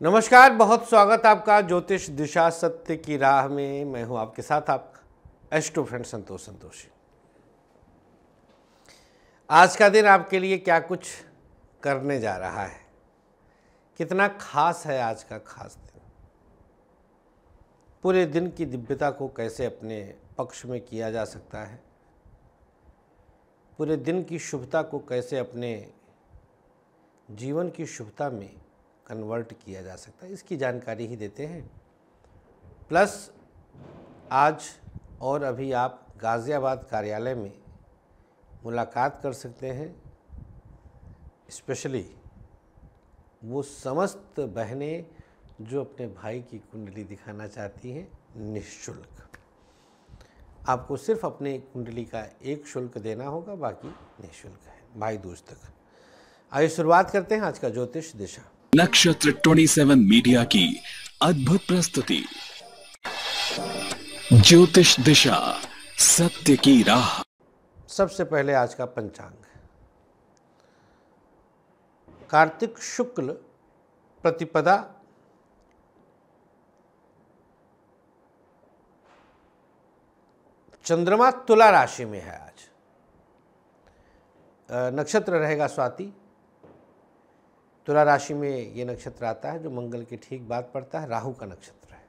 नमस्कार, बहुत स्वागत आपका ज्योतिष दिशा सत्य की राह में। मैं हूं आपके साथ आपका एस्ट्रो फ्रेंड संतोष संतोषी। आज का दिन आपके लिए क्या कुछ करने जा रहा है, कितना खास है आज का खास दिन, पूरे दिन की दिव्यता को कैसे अपने पक्ष में किया जा सकता है, पूरे दिन की शुभता को कैसे अपने जीवन की शुभता में कन्वर्ट किया जा सकता है, इसकी जानकारी ही देते हैं। प्लस आज और अभी आप गाज़ियाबाद कार्यालय में मुलाकात कर सकते हैं। स्पेशली वो समस्त बहनें जो अपने भाई की कुंडली दिखाना चाहती हैं निःशुल्क। आपको सिर्फ अपने कुंडली का एक शुल्क देना होगा, बाकी निःशुल्क है भाई दूज तक। आइए शुरुआत करते हैं आज का ज्योतिष दिशा। नक्षत्र 27 मीडिया की अद्भुत प्रस्तुति ज्योतिष दिशा सत्य की राह। सबसे पहले आज का पंचांग। कार्तिक शुक्ल प्रतिपदा चंद्रमा तुला राशि में है। आज नक्षत्र रहेगा स्वाति। तुला राशि में ये नक्षत्र आता है जो मंगल के ठीक बाद पड़ता है, राहु का नक्षत्र है।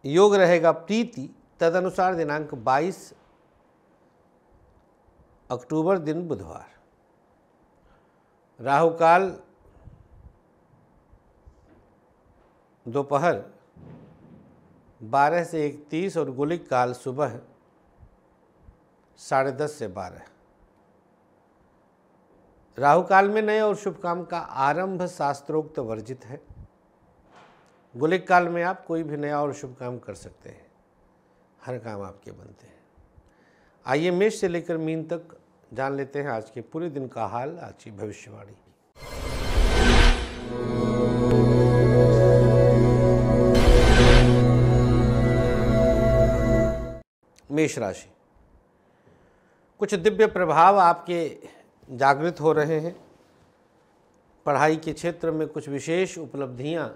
योग रहेगा प्रीति, तदनुसार दिनांक 22 अक्टूबर दिन बुधवार। राहु काल दोपहर 12 से 1:30 और गुलिक काल सुबह 10:30 से 12। राहु काल में नए और शुभ काम का आरंभ शास्त्रोक्त वर्जित है। गुलिक काल में आप कोई भी नया और शुभ काम कर सकते हैं, हर काम आपके बनते हैं। आइए मेष से लेकर मीन तक जान लेते हैं आज के पूरे दिन का हाल, आज की भविष्यवाणी। मेष राशि, कुछ दिव्य प्रभाव आपके जागृत हो रहे हैं। पढ़ाई के क्षेत्र में कुछ विशेष उपलब्धियां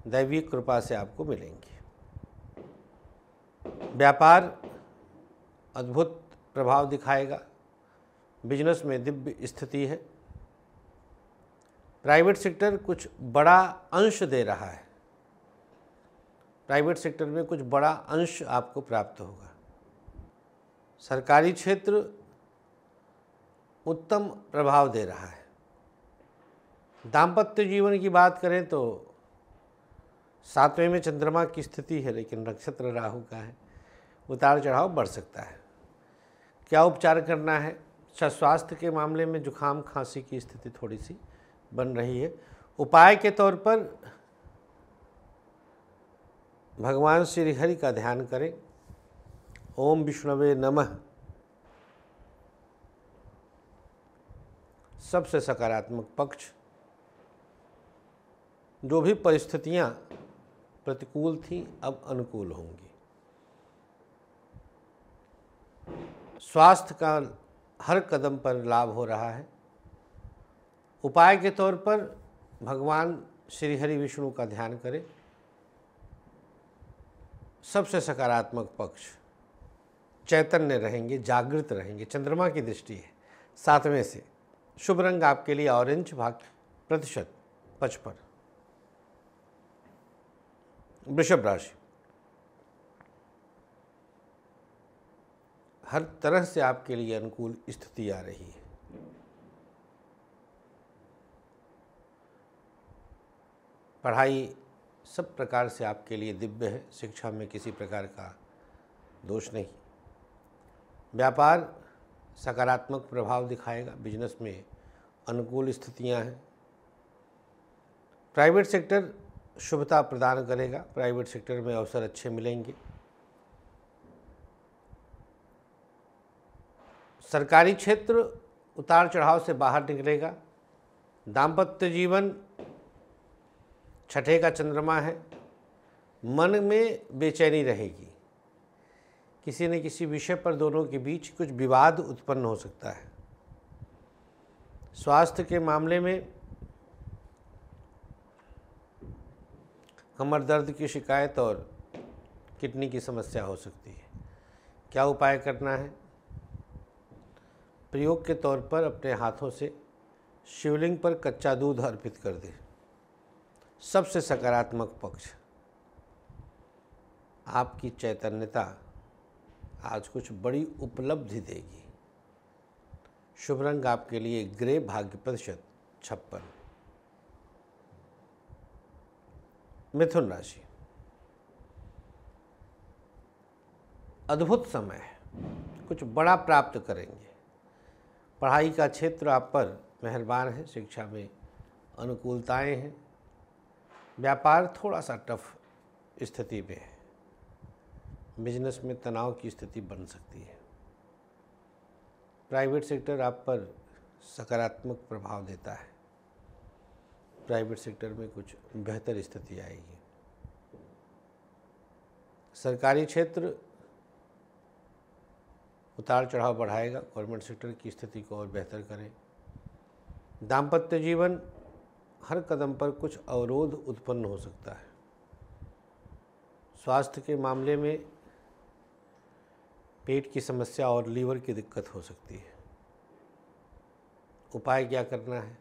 दैवीय कृपा से आपको मिलेंगी। व्यापार अद्भुत प्रभाव दिखाएगा। बिजनेस में दिव्य स्थिति है। प्राइवेट सेक्टर कुछ बड़ा अंश दे रहा है। प्राइवेट सेक्टर में कुछ बड़ा अंश आपको प्राप्त होगा। सरकारी क्षेत्र उत्तम प्रभाव दे रहा है। दाम्पत्य जीवन की बात करें तो 7वें में चंद्रमा की स्थिति है, लेकिन नक्षत्र राहु का है, उतार चढ़ाव बढ़ सकता है। क्या उपचार करना है? स्वास्थ्य के मामले में जुखाम खांसी की स्थिति थोड़ी सी बन रही है। उपाय के तौर पर भगवान श्री हरि का ध्यान करें। ओम विष्णवे नमः सबसे सकारात्मक पक्ष। जो भी परिस्थितियां प्रतिकूल थीं अब अनुकूल होंगी। स्वास्थ्य का हर कदम पर लाभ हो रहा है। उपाय के तौर पर भगवान श्री हरि विष्णु का ध्यान करें। सबसे सकारात्मक पक्ष, चैतन्य रहेंगे, जागृत रहेंगे। चंद्रमा की दृष्टि है 7वें से। शुभ रंग आपके लिए ऑरेंज, भाग प्रतिशत 55। वृषभ राशि, हर तरह से आपके लिए अनुकूल स्थिति आ रही है। पढ़ाई सब प्रकार से आपके लिए दिव्य है। शिक्षा में किसी प्रकार का दोष नहीं। व्यापार सकारात्मक प्रभाव दिखाएगा। बिजनेस में अनुकूल स्थितियां हैं। प्राइवेट सेक्टर शुभता प्रदान करेगा। प्राइवेट सेक्टर में अवसर अच्छे मिलेंगे। सरकारी क्षेत्र उतार चढ़ाव से बाहर निकलेगा। दाम्पत्य जीवन 6ठे का चंद्रमा है। मन में बेचैनी रहेगी। किसी न किसी विषय पर दोनों के बीच कुछ विवाद उत्पन्न हो सकता है। स्वास्थ्य के मामले में कमर दर्द की शिकायत और किडनी की समस्या हो सकती है। क्या उपाय करना है? प्रयोग के तौर पर अपने हाथों से शिवलिंग पर कच्चा दूध अर्पित कर दें। सबसे सकारात्मक पक्ष, आपकी चैतन्यता आज कुछ बड़ी उपलब्धि देगी। शुभ रंग आपके लिए ग्रे, भाग्य प्रतिशत 56। मिथुन राशि, अद्भुत समय है, कुछ बड़ा प्राप्त करेंगे। पढ़ाई का क्षेत्र आप पर मेहरबान है, शिक्षा में अनुकूलताएं हैं। व्यापार थोड़ा सा टफ स्थिति में है, बिजनेस में तनाव की स्थिति बन सकती है। प्राइवेट सेक्टर आप पर सकारात्मक प्रभाव देता है, प्राइवेट सेक्टर में कुछ बेहतर स्थिति आएगी। सरकारी क्षेत्र उतार चढ़ाव बढ़ाएगा, गवर्नमेंट सेक्टर की स्थिति को और बेहतर करें। दाम्पत्य जीवन, हर कदम पर कुछ अवरोध उत्पन्न हो सकता है। स्वास्थ्य के मामले में पेट की समस्या और लीवर की दिक्कत हो सकती है। उपाय क्या करना है?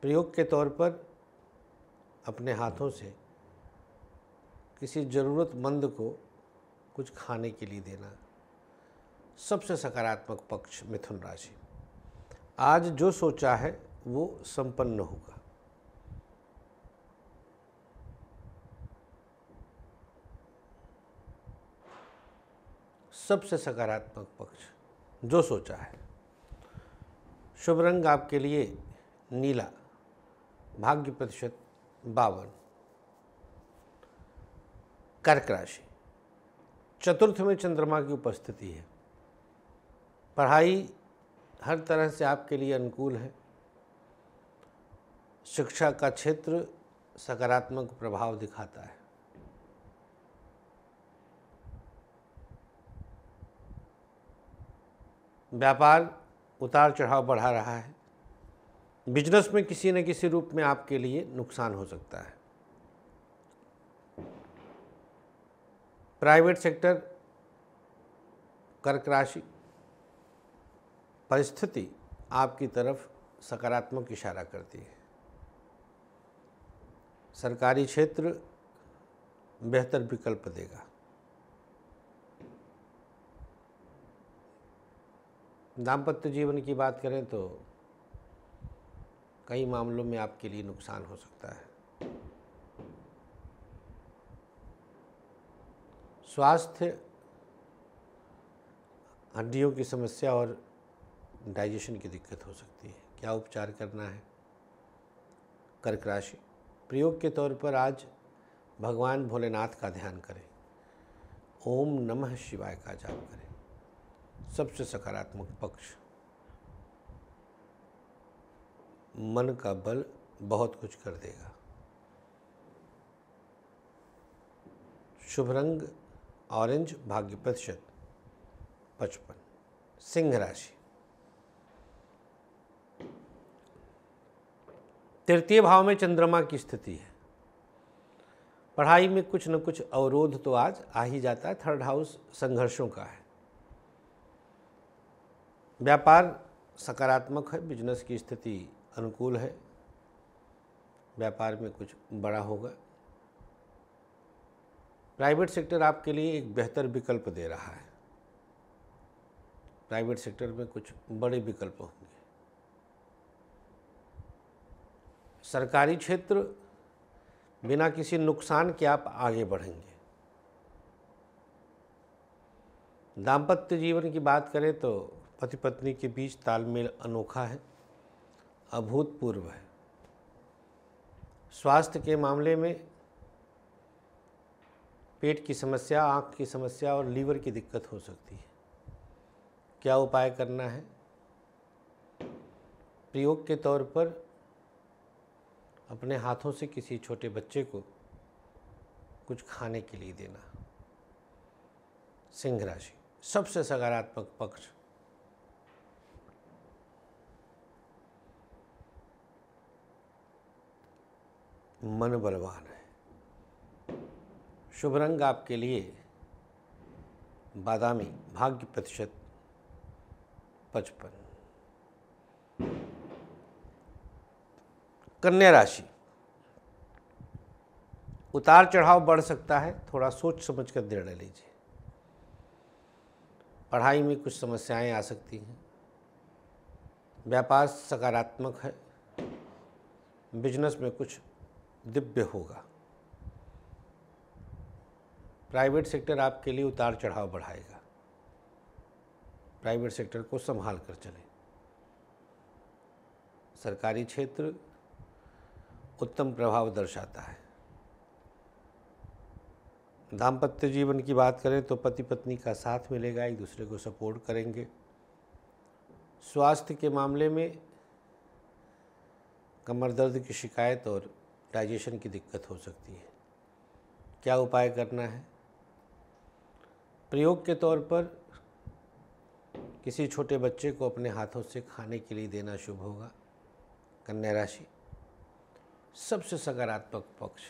प्रयोग के तौर पर अपने हाथों से किसी ज़रूरतमंद को कुछ खाने के लिए देना। सबसे सकारात्मक पक्ष मिथुन राशि, आज जो सोचा है वो संपन्न होगा। सबसे सकारात्मक पक्ष, जो सोचा है। शुभ रंग आपके लिए नीला, भाग्य प्रतिशत 52। कर्क राशि, चतुर्थ में चंद्रमा की उपस्थिति है। पढ़ाई हर तरह से आपके लिए अनुकूल है। शिक्षा का क्षेत्र सकारात्मक प्रभाव दिखाता है। व्यापार उतार चढ़ाव बढ़ा रहा है। बिजनेस में किसी न किसी रूप में आपके लिए नुकसान हो सकता है। प्राइवेट सेक्टर, कर्क राशि, परिस्थिति आपकी तरफ सकारात्मक इशारा करती है। सरकारी क्षेत्र बेहतर विकल्प देगा। दाम्पत्य जीवन की बात करें तो कई मामलों में आपके लिए नुकसान हो सकता है। स्वास्थ्य, हड्डियों की समस्या और डाइजेशन की दिक्कत हो सकती है। क्या उपचार करना है? कर्क राशि, प्रयोग के तौर पर आज भगवान भोलेनाथ का ध्यान करें। ओम नमः शिवाय का जाप करें। सबसे सकारात्मक पक्ष, मन का बल बहुत कुछ कर देगा। शुभ रंग ऑरेंज, भाग्य प्रतिशत 55। सिंह राशि, तृतीय भाव में चंद्रमा की स्थिति है। पढ़ाई में कुछ न कुछ अवरोध तो आज आ ही जाता है। थर्ड हाउस संघर्षों का है। व्यापार सकारात्मक है, बिजनेस की स्थिति अनुकूल है। व्यापार में कुछ बड़ा होगा। प्राइवेट सेक्टर आपके लिए एक बेहतर विकल्प दे रहा है। प्राइवेट सेक्टर में कुछ बड़े विकल्प होंगे। सरकारी क्षेत्र, बिना किसी नुकसान के आप आगे बढ़ेंगे। दाम्पत्य जीवन की बात करें तो पति पत्नी के बीच तालमेल अनोखा है, अभूतपूर्व है। स्वास्थ्य के मामले में पेट की समस्या, आँख की समस्या और लीवर की दिक्कत हो सकती है। क्या उपाय करना है? प्रयोग के तौर पर अपने हाथों से किसी छोटे बच्चे को कुछ खाने के लिए देना। सिंह राशि, सबसे सकारात्मक पक्ष, मन बलवान है। शुभ रंग आपके लिए बादामी, भाग्य प्रतिशत 55। कन्या राशि, उतार चढ़ाव बढ़ सकता है, थोड़ा सोच समझ कर निर्णय लीजिए। पढ़ाई में कुछ समस्याएं आ सकती हैं। व्यापार सकारात्मक है। बिजनेस में कुछ दिव्य होगा। प्राइवेट सेक्टर आपके लिए उतार चढ़ाव बढ़ाएगा। प्राइवेट सेक्टर को संभाल कर चलें। सरकारी क्षेत्र उत्तम प्रभाव दर्शाता है। दाम्पत्य जीवन की बात करें तो पति पत्नी का साथ मिलेगा, एक दूसरे को सपोर्ट करेंगे। स्वास्थ्य के मामले में कमर दर्द की शिकायत और डाइजेशन की दिक्कत हो सकती है। क्या उपाय करना है? प्रयोग के तौर पर किसी छोटे बच्चे को अपने हाथों से खाने के लिए देना शुभ होगा। कन्या राशि, सबसे सकारात्मक पक्ष,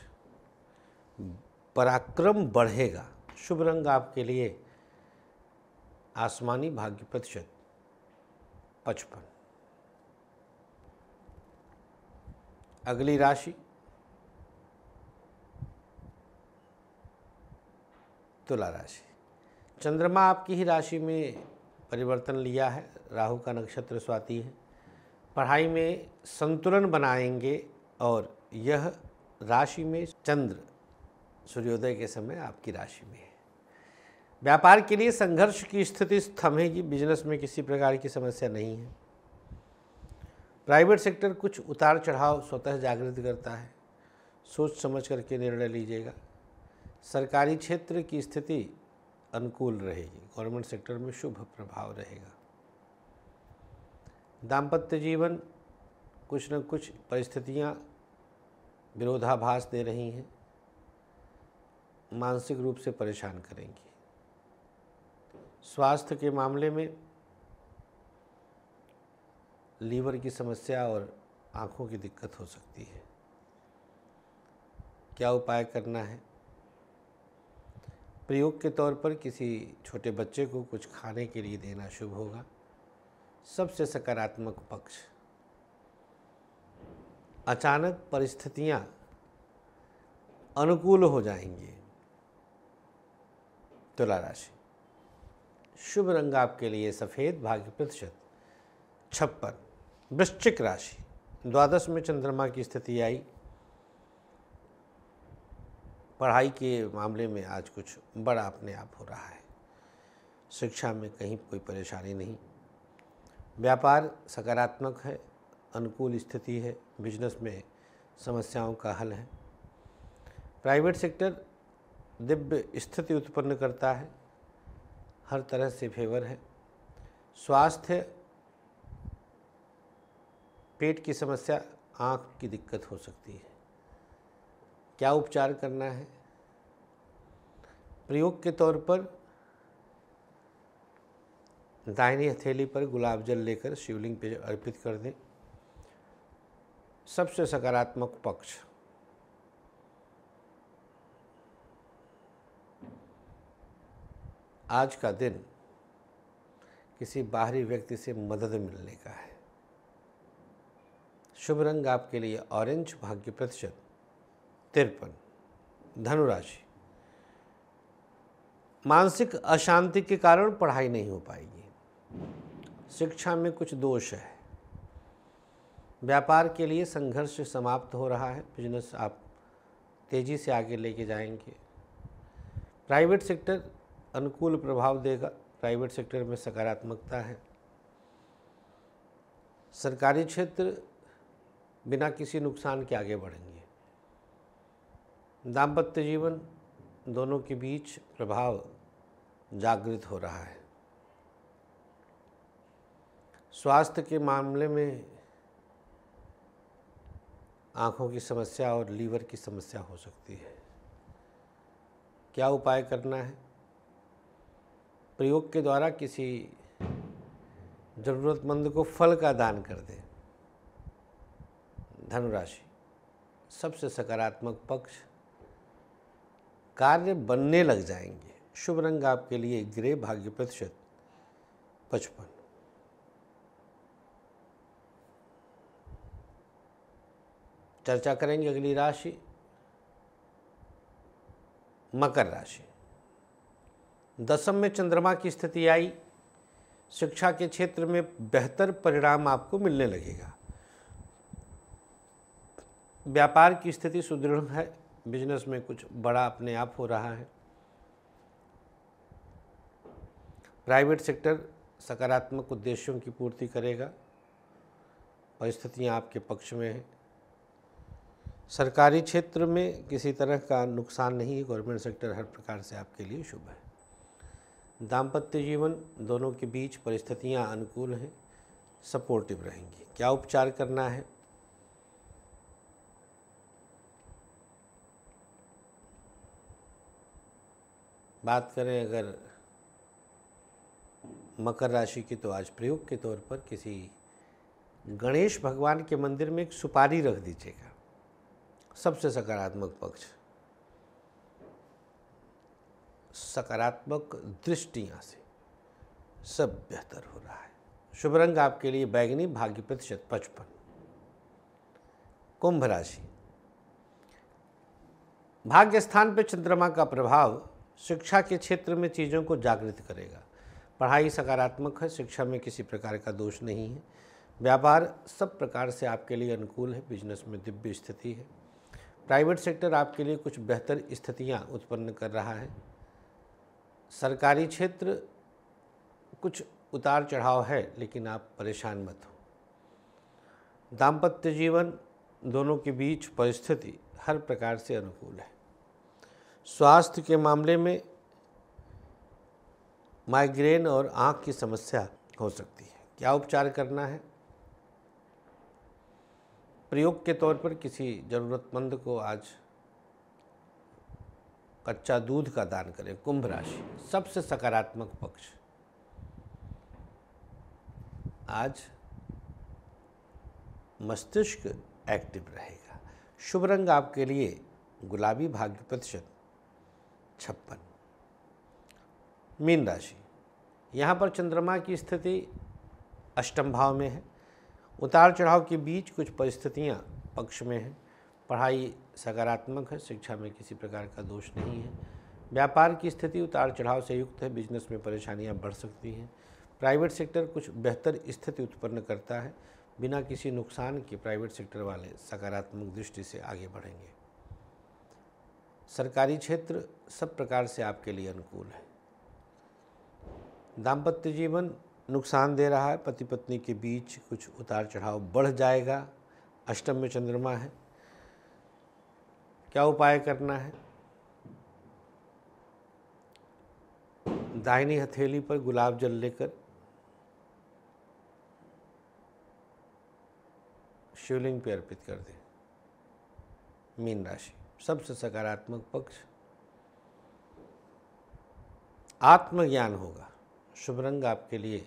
पराक्रम बढ़ेगा। शुभ रंग आपके लिए आसमानी, भाग्य प्रतिशत 55। अगली राशि तुला राशि। चंद्रमा आपकी ही राशि में परिवर्तन लिया है। राहु का नक्षत्र स्वाति है। पढ़ाई में संतुलन बनाएंगे और यह राशि में चंद्र सूर्योदय के समय आपकी राशि में है। व्यापार के लिए संघर्ष की स्थिति थमेगी। बिजनेस में किसी प्रकार की समस्या नहीं है। प्राइवेट सेक्टर कुछ उतार चढ़ाव स्वतः जागृत करता है। सोच समझ करके निर्णय लीजिएगा। सरकारी क्षेत्र की स्थिति अनुकूल रहेगी। गवर्नमेंट सेक्टर में शुभ प्रभाव रहेगा। दाम्पत्य जीवन कुछ न कुछ परिस्थितियां विरोधाभास दे रही हैं, मानसिक रूप से परेशान करेंगी। स्वास्थ्य के मामले में लीवर की समस्या और आँखों की दिक्कत हो सकती है। क्या उपाय करना है? प्रयोग के तौर पर किसी छोटे बच्चे को कुछ खाने के लिए देना शुभ होगा। सबसे सकारात्मक पक्ष, अचानक परिस्थितियां अनुकूल हो जाएंगी। तुला राशि, शुभ रंग आपके लिए सफ़ेद, भाग्य प्रतिशत 56। वृश्चिक राशि, द्वादश में चंद्रमा की स्थिति आई। पढ़ाई के मामले में आज कुछ बड़ा अपने आप हो रहा है। शिक्षा में कहीं कोई परेशानी नहीं। व्यापार सकारात्मक है, अनुकूल स्थिति है। बिजनेस में समस्याओं का हल है। प्राइवेट सेक्टर दिव्य स्थिति उत्पन्न करता है, हर तरह से फेवर है। स्वास्थ्य, पेट की समस्या, आँख की दिक्कत हो सकती है। क्या उपचार करना है? प्रयोग के तौर पर दाहिनी हथेली पर गुलाब जल लेकर शिवलिंग पे अर्पित कर दें। सबसे सकारात्मक पक्ष, आज का दिन किसी बाहरी व्यक्ति से मदद मिलने का है। शुभ रंग आपके लिए ऑरेंज, भाग्य प्रतिशत 53। धनु राशि, मानसिक अशांति के कारण पढ़ाई नहीं हो पाएगी। शिक्षा में कुछ दोष है। व्यापार के लिए संघर्ष समाप्त हो रहा है। बिजनेस आप तेजी से आगे लेके जाएंगे। प्राइवेट सेक्टर अनुकूल प्रभाव देगा। प्राइवेट सेक्टर में सकारात्मकता है। सरकारी क्षेत्र बिना किसी नुकसान के आगे बढ़ेंगे। दाम्पत्य जीवन दोनों के बीच प्रभाव जागृत हो रहा है। स्वास्थ्य के मामले में आँखों की समस्या और लीवर की समस्या हो सकती है। क्या उपाय करना है? प्रयोग के द्वारा किसी ज़रूरतमंद को फल का दान कर दें। धनुराशि, सबसे सकारात्मक पक्ष, कार्य बनने लग जाएंगे। शुभ रंग आपके लिए ग्रे, भाग्य प्रतिशत 55। चर्चा करेंगे अगली राशि मकर राशि। दशम में चंद्रमा की स्थिति आई, शिक्षा के क्षेत्र में बेहतर परिणाम आपको मिलने लगेगा। व्यापार की स्थिति सुदृढ़ है, बिजनेस में कुछ बड़ा अपने आप हो रहा है। प्राइवेट सेक्टर सकारात्मक उद्देश्यों की पूर्ति करेगा, परिस्थितियां आपके पक्ष में हैं। सरकारी क्षेत्र में किसी तरह का नुकसान नहीं है, गवर्नमेंट सेक्टर हर प्रकार से आपके लिए शुभ है। दाम्पत्य जीवन दोनों के बीच परिस्थितियां अनुकूल हैं, सपोर्टिव रहेंगी। क्या उपचार करना है? बात करें अगर मकर राशि की, तो आज प्रयोग के तौर पर किसी गणेश भगवान के मंदिर में एक सुपारी रख दीजिएगा। सबसे सकारात्मक पक्ष, सकारात्मक दृष्टियां से सब बेहतर हो रहा है। शुभ रंग आपके लिए बैगनी, भाग्य प्रतिशत 55। कुंभ राशि। भाग्य स्थान पर चंद्रमा का प्रभाव शिक्षा के क्षेत्र में चीज़ों को जागृत करेगा। पढ़ाई सकारात्मक है, शिक्षा में किसी प्रकार का दोष नहीं है। व्यापार सब प्रकार से आपके लिए अनुकूल है, बिजनेस में दिव्य स्थिति है। प्राइवेट सेक्टर आपके लिए कुछ बेहतर स्थितियां उत्पन्न कर रहा है। सरकारी क्षेत्र कुछ उतार चढ़ाव है, लेकिन आप परेशान मत हो। दाम्पत्य जीवन दोनों के बीच परिस्थिति हर प्रकार से अनुकूल है। स्वास्थ्य के मामले में माइग्रेन और आँख की समस्या हो सकती है। क्या उपचार करना है? प्रयोग के तौर पर किसी ज़रूरतमंद को आज कच्चा दूध का दान करें। कुंभ राशि। सबसे सकारात्मक पक्ष, आज मस्तिष्क एक्टिव रहेगा। शुभ रंग आपके लिए गुलाबी, भाग्य प्रतिशत 56। मीन राशि। यहाँ पर चंद्रमा की स्थिति अष्टम भाव में है। उतार चढ़ाव के बीच कुछ परिस्थितियाँ पक्ष में हैं। पढ़ाई सकारात्मक है, शिक्षा में किसी प्रकार का दोष नहीं है। व्यापार की स्थिति उतार चढ़ाव से युक्त है, बिजनेस में परेशानियाँ बढ़ सकती हैं। प्राइवेट सेक्टर कुछ बेहतर स्थिति उत्पन्न करता है। बिना किसी नुकसान के प्राइवेट सेक्टर वाले सकारात्मक दृष्टि से आगे बढ़ेंगे। सरकारी क्षेत्र सब प्रकार से आपके लिए अनुकूल है। दाम्पत्य जीवन नुकसान दे रहा है, पति पत्नी के बीच कुछ उतार चढ़ाव बढ़ जाएगा। अष्टम में चंद्रमा है। क्या उपाय करना है? दाहिनी हथेली पर गुलाब जल लेकर शिवलिंग पे अर्पित कर दें। मीन राशि। सबसे सकारात्मक पक्ष, आत्मज्ञान होगा। शुभ रंग आपके लिए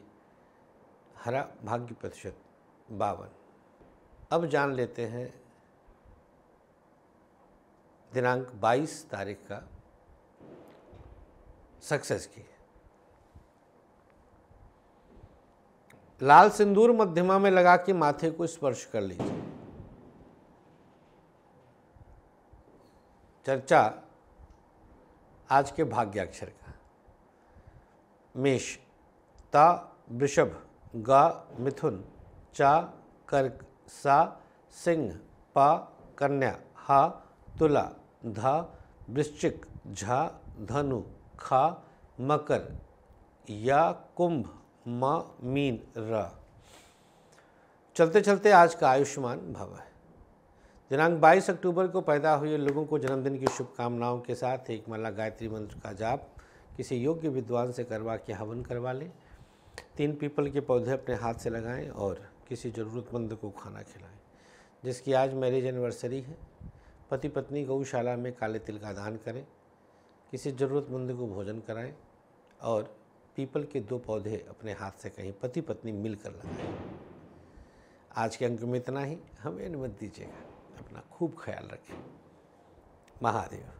हरा, भाग्य प्रतिशत 52। अब जान लेते हैं दिनांक 22 तारीख का सक्सेस की। लाल सिंदूर मध्यमा में लगा के माथे को स्पर्श कर लीजिए। चर्चा आज के भाग्याक्षर का। मेष, ता, वृषभ, गा, मिथुन, चा, कर्क, सा, सिंह, पा, कन्या, हा, तुला, धा, वृश्चिक, झा, धनु, खा, मकर, या, कुंभ, म, मीन, र। चलते चलते आज का आयुष्मान भव है। दिनांक 22 अक्टूबर को पैदा हुए लोगों को जन्मदिन की शुभकामनाओं के साथ एक माला गायत्री मंत्र का जाप किसी योग्य विद्वान से करवा के हवन करवा लें। 3 पीपल के पौधे अपने हाथ से लगाएं और किसी ज़रूरतमंद को खाना खिलाएं। जिसकी आज मैरिज एनिवर्सरी है, पति पत्नी गौशाला में काले तिल का दान करें, किसी ज़रूरतमंद को भोजन कराएं और पीपल के 2 पौधे अपने हाथ से कहीं पति पत्नी मिलकर लगाएं। आज के अंक में इतना ही, हमें अनुमति दीजिएगा। अपना खूब ख्याल रखें। महादेव।